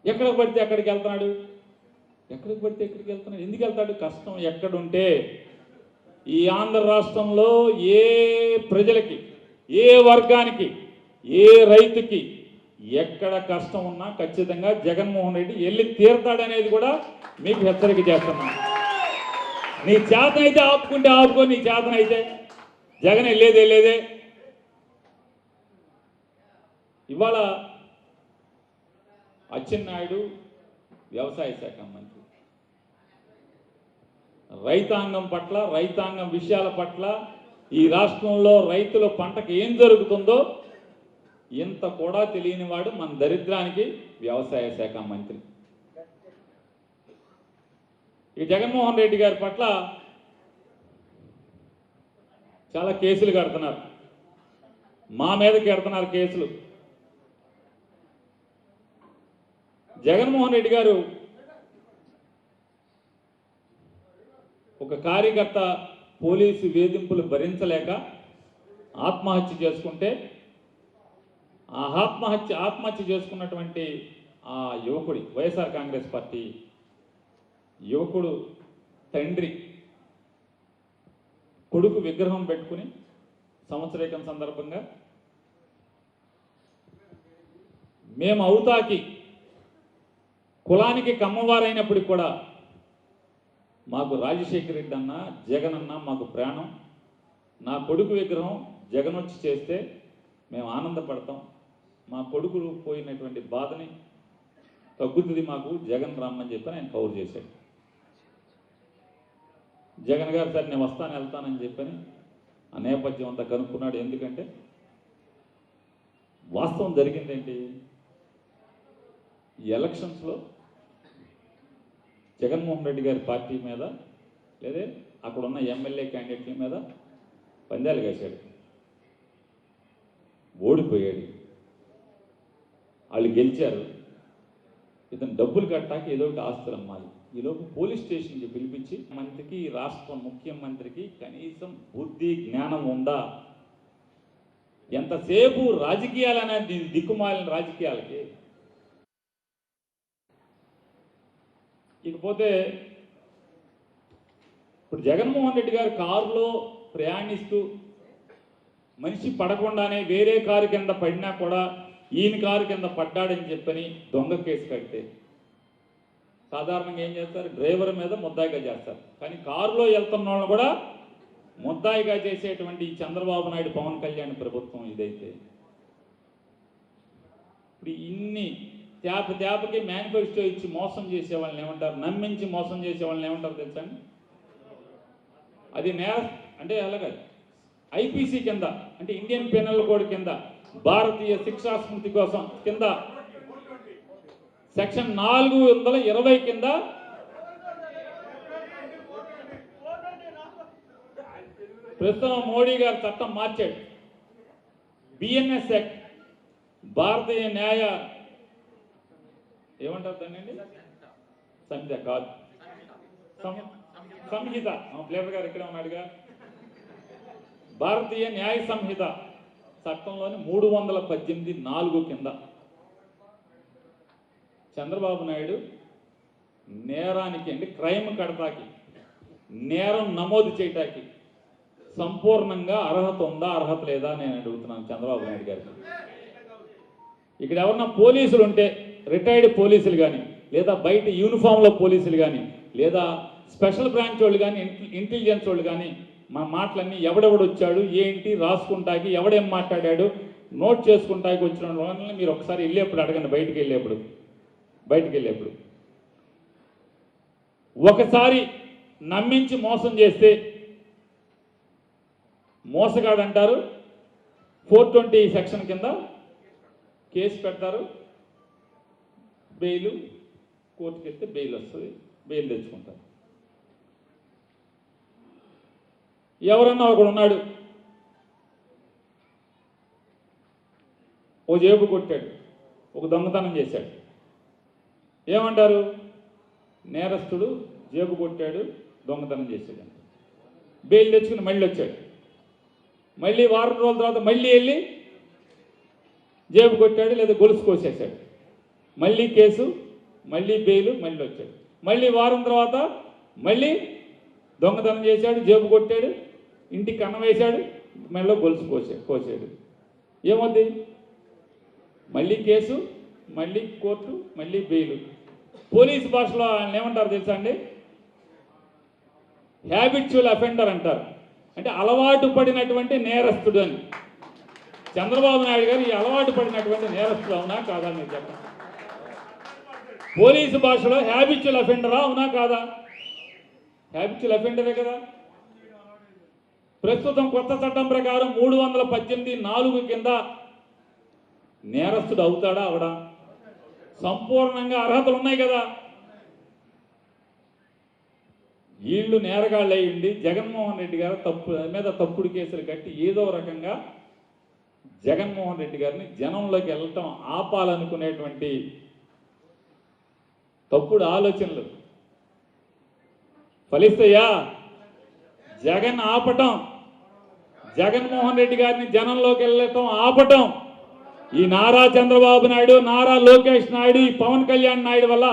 ఎక్కడికి పడితే అక్కడికి వెళ్తున్నాడు, ఎక్కడికి పడితే ఎక్కడికి వెళ్తున్నాడు. ఎందుకు వెళ్తాడు? కష్టం ఎక్కడుంటే. ఈ ఆంధ్ర రాష్ట్రంలో ఏ ప్రజలకి, ఏ వర్గానికి, ఏ రైతుకి ఎక్కడ కష్టం ఉన్నా ఖచ్చితంగా జగన్మోహన్ రెడ్డి వెళ్ళి తీరుతాడనేది కూడా మీకు హెచ్చరిక చేస్తున్నాను. నీ చేతనైతే ఆపుకుంటే ఆపుకో, నీ చేతనైతే జగన్ వెళ్ళేదే. ఇవాళ అచ్చెన్నాయుడు వ్యవసాయ శాఖ మంత్రి, రైతాంగం పట్ల, రైతాంగం విషయాల పట్ల, ఈ రాష్ట్రంలో రైతుల పంటకు ఏం జరుగుతుందో ఇంత కూడా తెలియని వాడు మన దరిద్రానికి వ్యవసాయ శాఖ మంత్రి. ఈ జగన్మోహన్ రెడ్డి గారి పట్ల చాలా కేసులు కడుతున్నారు, మా మీదకి కడుతున్నారు కేసులు. జగన్మోహన్ రెడ్డి గారు ఒక కార్యకర్త పోలీసు వేధింపులు భరించలేక ఆత్మహత్య చేసుకుంటే, ఆ ఆత్మహత్య చేసుకున్నటువంటి ఆ యువకుడి, వైఎస్ఆర్ కాంగ్రెస్ పార్టీ యువకుడు తండ్రి కొడుకు విగ్రహం పెట్టుకుని సంవత్సరీకం సందర్భంగా మేము అవుతాకి కులానికి కమ్మవారైనప్పటికి కూడా మాకు రాజశేఖర రెడ్డి అన్న, జగన్ అన్న మాకు ప్రాణం. నా కొడుకు విగ్రహం జగన్ వచ్చి చేస్తే మేము ఆనందపడతాం. మా కొడుకు పోయినటువంటి బాధని తగ్గుతుంది మాకు, జగన్ రమ్మని చెప్పి ఆయన కవర్ చేశాడు. జగన్ గారు సార్ నేను వస్తాను వెళ్తానని చెప్పని ఆ నేపథ్యం అంతా కనుక్కున్నాడు. ఎందుకంటే వాస్తవం జరిగిందేంటి, ఈ ఎలక్షన్స్లో జగన్మోహన్ రెడ్డి గారి పార్టీ మీద లేదా అక్కడున్న ఎమ్మెల్యే క్యాండిడేట్ల మీద పందాలు వేశాడు, ఓడిపోయాడు. వాళ్ళు గెలిచారు, ఇతను డబ్బులు కట్టాక ఏదో ఒకటి ఆస్తులు అమ్మాలి. ఈలోపు పోలీస్ స్టేషన్కి పిలిపించి మంత్రికి, రాష్ట్ర ముఖ్యమంత్రికి కనీసం బుద్ధి జ్ఞానం ఉందా? ఎంతసేపు రాజకీయాలనేది దిక్కుమాలిన రాజకీయాలకి. ఇకపోతే ఇప్పుడు జగన్మోహన్ రెడ్డి గారు కారులో ప్రయాణిస్తూ మనిషి పడకుండానే వేరే కారు కింద పడినా కూడా ఈయన కారు కింద పడ్డాడని చెప్పని దొంగ కేసు కడితే సాధారణంగా ఏం చేస్తారు, డ్రైవర్ మీద ముద్దాయిగా చేస్తారు. కానీ కారులో వెళ్తున్న వాళ్ళని కూడా ముద్దాయిగా చేసేటువంటి చంద్రబాబు నాయుడు, పవన్ కళ్యాణ్ ప్రభుత్వం ఇదైతే ఇప్పుడు ఇన్ని తేపకి మేనిఫెస్టో ఇచ్చి మోసం చేసే వాళ్ళని ఏమంటారు, నమ్మించి మోసం చేసే వాళ్ళని ఏమంటారు తెలుసా? అది నేర అంటే అలాగే ఐపీసీ కింద, అంటే ఇండియన్ పెనల్ కోడ్ కింద, భారతీయ శిక్షా స్మృతి కోసం కింద సెక్షన్ 420 కింద ప్రస్తుతం మోడీ గారు చట్టం మార్చాడు. బిఎన్ఎస్ యాక్ట్, భారతీయ న్యాయ ఏమంటారు దాన్ని, సంహిత కాదు, సంహిత. ప్లేటర్ గారు ఇక్కడే ఉన్నాడుగా. భారతీయ న్యాయ సంహిత చట్టంలోని 318(4) కింద చంద్రబాబు నాయుడు నేరానికి అంటే క్రైమ్ కడతాకి, నేరం నమోదు చేయటానికి సంపూర్ణంగా అర్హత ఉందా, అర్హత లేదా నేను అడుగుతున్నాను చంద్రబాబు నాయుడు గారికి. ఇక్కడ ఎవరన్నా పోలీసులు ఉంటే, రిటైర్డ్ పోలీసులు కానీ, లేదా బయట యూనిఫామ్లో పోలీసులు కానీ, లేదా స్పెషల్ బ్రాంచ్ వాళ్ళు కానీ, ఇంటెలిజెన్స్ వాళ్ళు కానీ మా మాటలన్నీ ఎవడెవడు వచ్చాడు ఏంటి రాసుకుంటాకి, ఎవడేం మాట్లాడాడు నోట్ చేసుకుంటాకి వచ్చిన వాళ్ళని మీరు ఒకసారి వెళ్ళేప్పుడు అడగండి. బయటికి వెళ్ళేప్పుడు ఒకసారి నమ్మించి మోసం చేస్తే మోసగాడు అంటారు, 420 సెక్షన్ కింద కేసు పెడతారు, బెయిల్ కోర్టుకి వెళ్తే బెయిల్ వస్తుంది, బెయిల్ తెచ్చుకుంటారు. ఎవరన్నా ఒకడు ఉన్నాడు, ఓ జేబు కొట్టాడు, ఒక దొంగతనం చేశాడు, ఏమంటారు? నేరస్తుడు జేబు కొట్టాడు, దొంగతనం చేశాడు. బెయిల్ తెచ్చుకుని మళ్ళీ వచ్చాడు, మళ్ళీ వారం రోజుల తర్వాత మళ్ళీ వెళ్ళి జేబు కొట్టాడు లేదా గొలుసు కోసేశాడు, మళ్ళీ కేసు, మళ్ళీ బెయిల్, మళ్ళీ వచ్చాడు. మళ్ళీ వారం తర్వాత మళ్ళీ దొంగతనం చేశాడు, జేబు కొట్టాడు, ఇంటికి కన్నం వేశాడు, మళ్ళీ గొలుసు కోసాడు. ఏమవుద్ది? మళ్ళీ కేసు, మళ్ళీ కోర్టు, మళ్ళీ బెయిల్. పోలీసు భాషలో ఆయన ఏమంటారు తెలుసా అండి? హ్యాబిచువల్ అఫెండర్ అంటారు. అంటే అలవాటు పడినటువంటి నేరస్తుడు అని. చంద్రబాబు నాయుడు గారు ఈ అలవాటు పడినటువంటి నేరస్తుడు అవునా కాదా మీరు చెప్పండి. పోలీసు భాషలో హ్యాబిచువల్ అఫెండరా అవునా కాదా? హ్యాబిచువల్ అఫెండరే కదా. ప్రస్తుతం కొత్త చట్టం ప్రకారం 318(4) కింద నేరస్తుడు అవుతాడా అవడా? సంపూర్ణంగా అర్హతలు ఉన్నాయి కదా. వీళ్ళు నేరగాళ్ళు అయ్యిండి జగన్మోహన్ రెడ్డి గారు తప్పుడు కేసులు కట్టి ఏదో రకంగా జగన్మోహన్ రెడ్డి గారిని జనంలోకి వెళ్ళటం ఆపాలనుకునేటువంటి తప్పుడు ఆలోచనలు ఫలిస్తాయా? జగన్ ఆపటం, జగన్మోహన్ రెడ్డి గారిని జనంలోకి వెళ్ళటం ఆపటం ఈ నారా చంద్రబాబు నాయుడు, నారా లోకేష్ నాయుడు, ఈ పవన్ కళ్యాణ్ నాయుడు వల్ల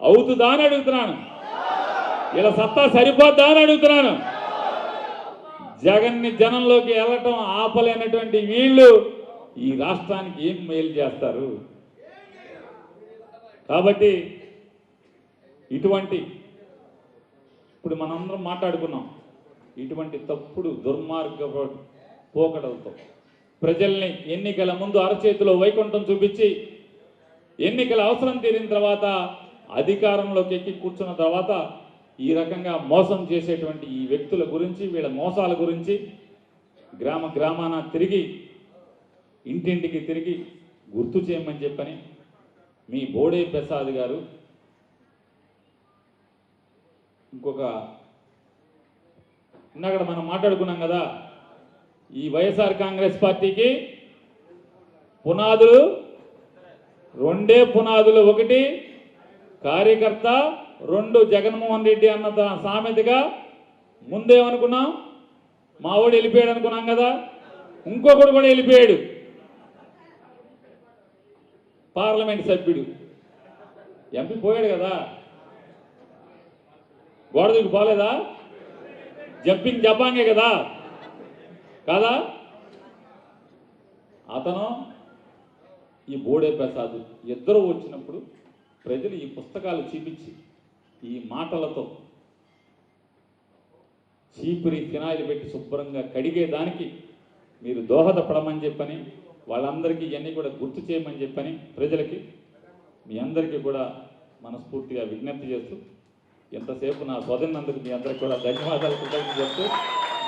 అవుతుందా అని అడుగుతున్నాను. ఇలా సత్తా సరిపోద్దా అని అడుగుతున్నాను. జగన్ని జనంలోకి వెళ్ళటం ఆపలేనటువంటి వీళ్ళు ఈ రాష్ట్రానికి ఏం మేలు చేస్తారు? కాబట్టి ఇప్పుడు మనందరం మాట్లాడుకున్నాం, ఇటువంటి తప్పుడు దుర్మార్గ పోకడలతో ప్రజల్ని ఎన్నికల ముందు అరచేతిలో వైకుంఠం చూపించి ఎన్నికల అవసరం తీరిన తర్వాత అధికారంలోకి ఎక్కి కూర్చున్న తర్వాత ఈ రకంగా మోసం చేసేటువంటి ఈ వ్యక్తుల గురించి, వీళ్ళ మోసాల గురించి గ్రామాన తిరిగి, ఇంటింటికి తిరిగి గుర్తు చేయమని చెప్పని మీ బోడే ప్రసాద్ గారు ఇందాక మనం మాట్లాడుకున్నాం కదా, ఈ వైఎస్ఆర్ కాంగ్రెస్ పార్టీకి పునాదులు రెండే పునాదులు. ఒకటి కార్యకర్త, 2 జగన్మోహన్ రెడ్డి అన్న సామెతగా ముందేమనుకున్నాం, మావాడు వెళ్ళిపోయాడు అనుకున్నాం కదా. ఇంకొకడు కూడా వెళ్ళిపోయాడు, పార్లమెంట్ సభ్యుడు, ఎంపీ పోయాడు కదా. గోడ దూకి పోలేదా? జంపింగ్ జపాంగే కదా కాదా? అతను ఈ బోడే ప్రసాద్ ఇద్దరు వచ్చినప్పుడు ప్రజలు ఈ పుస్తకాలు చూపించి ఈ మాటలతో చీపురి ఫినాయిల్ పెట్టి శుభ్రంగా కడిగేదానికి మీరు దోహదపడమని చెప్పని, వాళ్ళందరికీ ఇవన్నీ కూడా గుర్తు చేయమని చెప్పని ప్రజలకి మీ అందరికీ కూడా మనస్ఫూర్తిగా విజ్ఞప్తి చేస్తూ, ఎంతసేపు నా సోదరునందుకు మీ అందరికీ కూడా ధన్యవాదాలు కృతజ్ఞతలు చెప్తూ,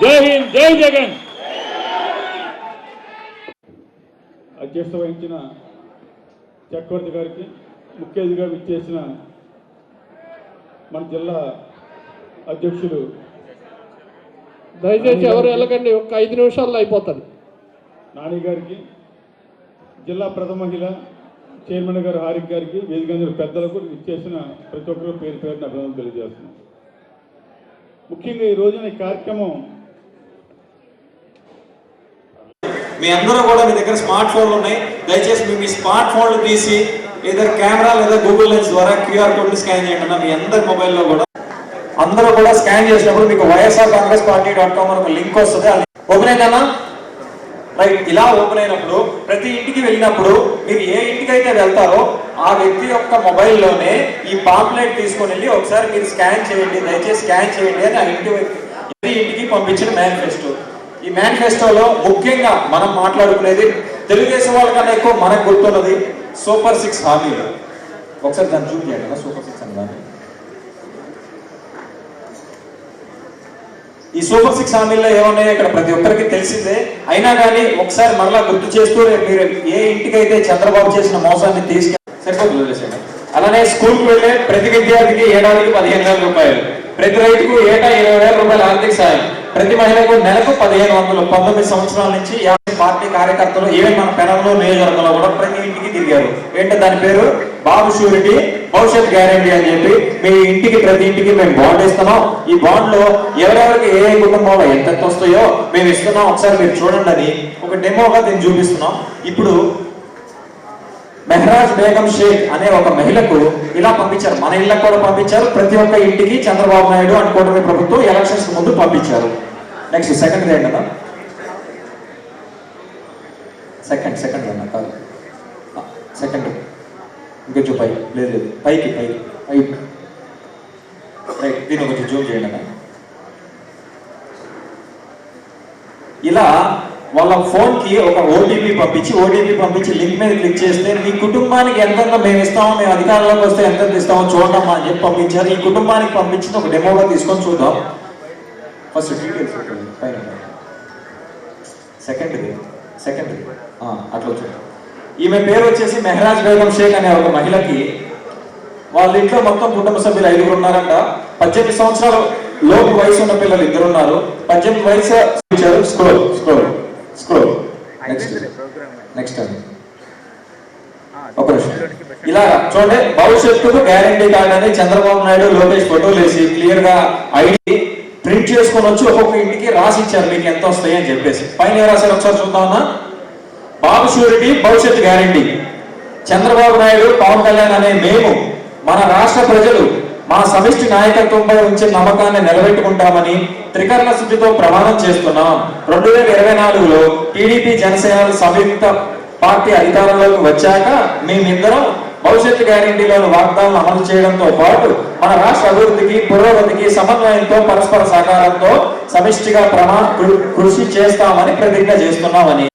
జై హింద్, జై జగన్. అధ్యక్షత వహించిన చక్రవర్తి గారికి, ముఖ్య అతిథిగా విచ్చేసిన మన జిల్లా అధ్యక్షులు, దయచేసి ఎవరు వెళ్ళకండి, ఒక 5 నిమిషాల్లో అయిపోతుంది, నాని గారికి, జిల్లా ప్రథమ మహిళ చైర్మన్ గారు హారిక్ గారికి, వేదిక పెద్దలకు విచ్చేసిన ప్రతి ఒక్కరూ పేరు పేరున అభినందనలు తెలియజేస్తున్నాం. ముఖ్యంగా ఈ రోజున ఈ కార్యక్రమం మీ అందరూ కూడా మీ దగ్గర స్మార్ట్ ఫోన్లు ఉన్నాయి, దయచేసి మీ స్మార్ట్ ఫోన్లు తీసి ఏదో కెమెరా లేదా గూగుల్ లెన్స్ ద్వారా క్యూఆర్ కోడ్ స్కాన్ చేయండి అన్న. మీ అందరి మొబైల్లో కూడా అందరూ కూడా స్కాన్ చేసినప్పుడు మీకు వైఎస్ఆర్కాంగ్రెస్పార్టీ.com అని ఒక లింక్ వస్తుంది. అది ఓపెన్ అయిందన్నా, రైట్. ఇలా ఓపెన్ అయినప్పుడు ప్రతి ఇంటికి వెళ్ళినప్పుడు మీరు ఏ ఇంటికి అయితే వెళ్తారో ఆ వ్యక్తి యొక్క మొబైల్లోనే ఈ పాంప్లెట్ తీసుకొని వెళ్ళి ఒకసారి మీరు స్కాన్ చేయండి, దయచేసి స్కాన్ చేయండి అని ఆ ఇంటికి పంపించిన మేనిఫెస్టో. ఈ మేనిఫెస్టోలో ముఖ్యంగా మనం మాట్లాడుకునేది తెలుగుదేశం వాళ్ళకన్నా ఎక్కువ మనకు గుర్తున్నది సూపర్ 6 హామీలు. ఒకసారి దాన్ని చూపించండి సూపర్ 6 అని. దాన్ని ఈ సూపర్ 6 హామీల్లో ఏమున్నాయో ఇక్కడ ప్రతి ఒక్కరికి తెలిసిందే. అయినా కానీ ఒకసారి మరలా గుర్తు చేస్తూ మీరు ఏ ఇంటికైతే చంద్రబాబు చేసిన మోసాన్ని సరిపోతుంది. అలానే స్కూల్కి వెళ్ళే ప్రతి విద్యార్థికి ఏడాదికి 15,000 రూపాయలు, ప్రతి రైతుకు ఏటా 20,000 రూపాయల ఆర్థిక సాయం, ప్రతి మహిళకు నెలకు 1,500. 19 సంవత్సరాల నుంచి 50 పార్టీ కార్యకర్తలు ఈవెన్ మన పెనంలో నియోజకవర్గంలో కూడా ప్రతి ఇంటికి తిరిగారు. ఏంటంటే దాని పేరు బాబు షూరిటీ భవిష్యత్ గ్యారంటీ అని చెప్పి మీ ఇంటికి ప్రతి ఇంటికి మేము బాండ్ ఇస్తున్నాం. ఈ బాండ్ లో ఎవరెవరికి ఏ కుటుంబంలో ఎంత వస్తాయో మేము ఇస్తున్నాం, ఒకసారి మీరు చూడండి అని ఒక డెమోగా దీన్ని చూపిస్తున్నాం. ఇప్పుడు మెహరాజ్ బేగం షేక్ అనే ఒక మహిళకు ఇలా పంపించారు. మన ఇళ్ళకు కూడా పంపించారు. ప్రతి ఒక్క ఇంటికి చంద్రబాబు నాయుడు అండ్ కూటమి ప్రభుత్వం ఎలక్షన్స్ ముందు పంపించారు. నెక్స్ట్ సెకండ్ ఏంటన్నా, సెకండ్ అన్న కాదు, సెకండ్ ఇంకొంచెం పై లేదు పైకి రైట్. దీన్ని కొంచెం జూమ్ చేయండి అన్న. ఇలా వాళ్ళ ఫోన్కి ఒక ఓటీపీ పంపించి లింక్ మీద క్లిక్ చేస్తే మీ కుటుంబానికి ఎంతెంత మేము ఇస్తామో, మేము అధికారంలోకి వస్తే ఎంత ఇస్తామో చూడమ్మా అని చెప్పి పంపించారు. ఈ కుటుంబానికి పంపించిన ఒక డెమోగా తీసుకొని చూద్దాం. ఫస్ట్ డీటెయిల్స్ పైన సెకండ్ అట్లా చూద్దాం. ఈమె పేరు వచ్చేసి మెహరాజ్ బేగం షేక్ అనే ఒక మహిళకి వాళ్ళ ఇంట్లో మొత్తం కుటుంబ సభ్యులు 5 ఉన్నారంట. 18 సంవత్సరాల లోపు వయసు ఉన్న పిల్లలు 2 ఉన్నారు. 18 వయసు స్క్రోల్ నెక్స్ట్ అండి ఒక నిమిషం. ఇలా చూడండి, భవిష్యత్తుకు గ్యారంటీ కార్డ్ అని చంద్రబాబు నాయుడు లోకేష్ ఫోటోలు వేసి క్లియర్ గా ఐడి ప్రింట్ చేసుకొని వచ్చి ఒక్కొక్క ఇంటికి రాసి ఇచ్చారు మీకు ఎంత వస్తాయి అని చెప్పేసి. పైన రాశారు ఒకసారి చూద్దామన్నా. బాబు షూరిటీ భవిష్యత్తు గ్యారంటీ. చంద్రబాబు నాయుడు పవన్ కళ్యాణ్ అనే మేము మన రాష్ట్ర ప్రజలు మా సమిష్టి నాయకత్వంపై ఉంచిన నమ్మకాన్ని నిలబెట్టుకుంటామని త్రికరణ శుద్ధితో ప్రమాణం చేస్తున్నాం. 2024లో టీడీపీ జనసేన సంయుక్త పార్టీ అధికారంలోకి వచ్చాక మేమిద్దరం భవిష్యత్తు గ్యారంటీలోని వాగ్దానాలను అమలు చేయడంతో పాటు మన రాష్ట్ర అభివృద్ధికి పురోగతికి సమన్వయంతో పరస్పర సహకారంతో సమిష్టిగా కృషి చేస్తామని ప్రతిజ్ఞ చేస్తున్నామని.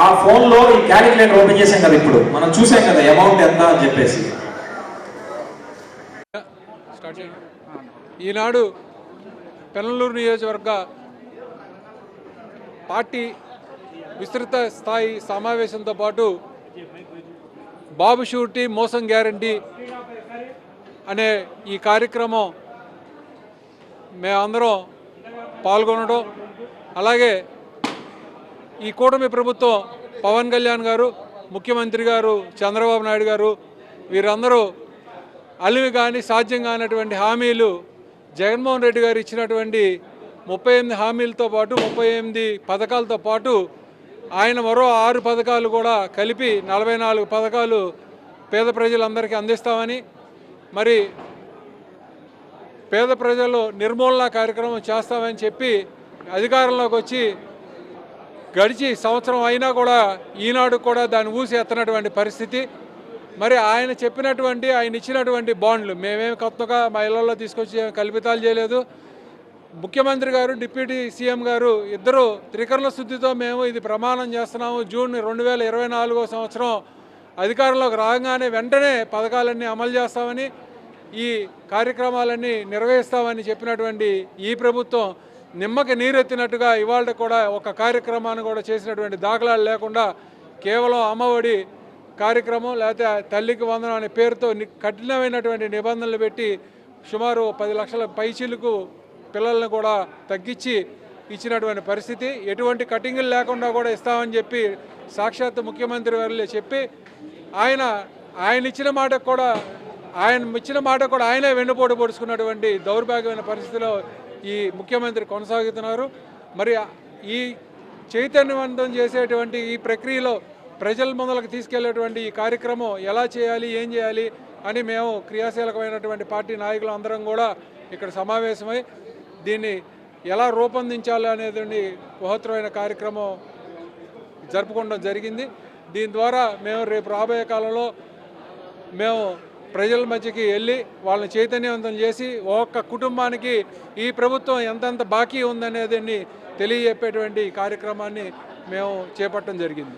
ఆ ఫోన్ లో ఈ క్యాలిక్యులేటర్ ఓపెన్ చేసాం కదా, ఇప్పుడు మనం చూసాం కదా అమౌంట్ ఎంత అని చెప్పేసి. ఈనాడు పెనలూరు నియోజకవర్గ పార్టీ విస్తృత స్థాయి సమావేశంతో పాటు బాబు షూరిటీ మోసం గ్యారంటీ అనే ఈ కార్యక్రమం మేమందరం పాల్గొనడం, అలాగే ఈ కూటమి ప్రభుత్వం పవన్ కళ్యాణ్ గారు, ముఖ్యమంత్రి గారు చంద్రబాబు నాయుడు గారు వీరందరూ అలివి కానీ సాధ్యం కానటువంటి హామీలు జగన్మోహన్ రెడ్డి గారు ఇచ్చినటువంటి 38 హామీలతో పాటు 38 పథకాలతో పాటు ఆయన మరో 6 పథకాలు కూడా కలిపి 44 పథకాలు పేద ప్రజలందరికీ అందిస్తామని, మరి పేద ప్రజలు నిర్మూలన కార్యక్రమం చేస్తామని చెప్పి అధికారంలోకి వచ్చి గడిచి సంవత్సరం అయినా కూడా ఈనాడు కూడా దాన్ని ఊసి ఎత్తనటువంటి పరిస్థితి. మరి ఆయన చెప్పినటువంటి ఆయన ఇచ్చినటువంటి బాండ్లు మేమేమి కొత్తగా మా ఇళ్లలో తీసుకొచ్చి కల్పితాలు చేయలేదు. ముఖ్యమంత్రి గారు డిప్యూటీ సీఎం గారు ఇద్దరు త్రికరణ శుద్ధితో మేము ఇది ప్రమాణం చేస్తున్నాము. జూన్ 2024 సంవత్సరం అధికారంలోకి రాగానే వెంటనే పథకాలన్నీ అమలు చేస్తామని, ఈ కార్యక్రమాలన్నీ నిర్వహిస్తామని చెప్పినటువంటి ఈ ప్రభుత్వం నిమ్మకి నీరెత్తినట్టుగా ఇవాళ కూడా ఒక కార్యక్రమాన్ని కూడా చేసినటువంటి దాఖలాలు లేకుండా కేవలం అమ్మఒడి కార్యక్రమం లేకపోతే తల్లికి వందనం అనే పేరుతో కఠినమైనటువంటి నిబంధనలు పెట్టి సుమారు 10 లక్షల పైచీలకు పిల్లల్ని కూడా తగ్గించి ఇచ్చినటువంటి పరిస్థితి. ఎటువంటి కటింగులు లేకుండా కూడా ఇస్తామని చెప్పి సాక్షాత్ ముఖ్యమంత్రి వారు చెప్పి ఆయన ఇచ్చిన మాట కూడా ఆయనే వెన్నుపోటు పొడుచుకున్నటువంటి దౌర్భాగ్యమైన పరిస్థితిలో ఈ ముఖ్యమంత్రి కొనసాగుతున్నారు. మరి ఈ చైతన్యవంతం చేసేటువంటి ఈ ప్రక్రియలో ప్రజల ముందరకు తీసుకెళ్లేటువంటి ఈ కార్యక్రమం ఎలా చేయాలి, ఏం చేయాలి అని మేము క్రియాశీలకమైనటువంటి పార్టీ నాయకులు అందరం కూడా ఇక్కడ సమావేశమై దీన్ని ఎలా రూపొందించాలి అనేది బృహత్తరమైన కార్యక్రమం జరుపుకోవడం జరిగింది. దీని ద్వారా మేము రేపు రాబోయే కాలంలో మేము ప్రజల మధ్యకి వెళ్ళి వాళ్ళని చైతన్యవంతం చేసి ఒక్క కుటుంబానికి ఈ ప్రభుత్వం ఎంతెంత బాకీ ఉందనేదాన్ని తెలియజెప్పేటువంటి కార్యక్రమాన్ని మేము చేపట్టడం జరిగింది.